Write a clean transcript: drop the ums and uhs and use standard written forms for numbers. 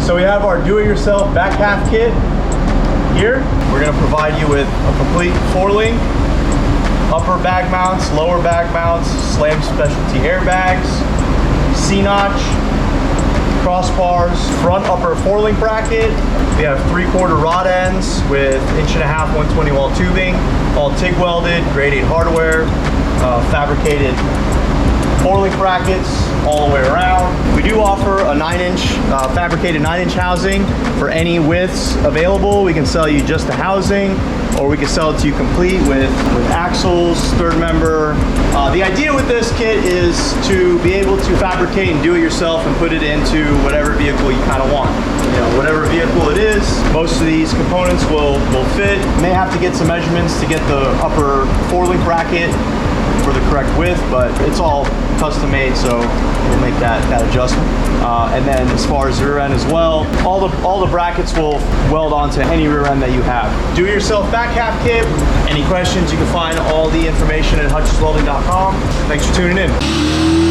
So we have our do-it-yourself back half kit here. We're going to provide you with a complete 4-link, upper bag mounts, lower bag mounts, Slam specialty airbags, C-notch, crossbars, front upper 4-link bracket. We have 3/4 rod ends with 1.5" 120 wall tubing, all TIG welded, grade 8 hardware, fabricated 4-link brackets all the way around. We do offer a 9-inch fabricated 9-inch housing for any widths available. We can sell you just the housing, or we can sell it to you complete with axles, third member. The idea with this kit is to be able to fabricate and do it yourself and put it into whatever vehicle you kind of want. You know, whatever vehicle it is, most of these components will fit. You may have to get some measurements to get the upper 4-link bracket for the correct width, but it's all custom made, so we'll make that adjustment. And then as far as the rear end as well, all the brackets will weld onto any rear end that you have. Do it yourself back half kit. Any questions, you can find all the information at hutcheswelding.com. Thanks for tuning in.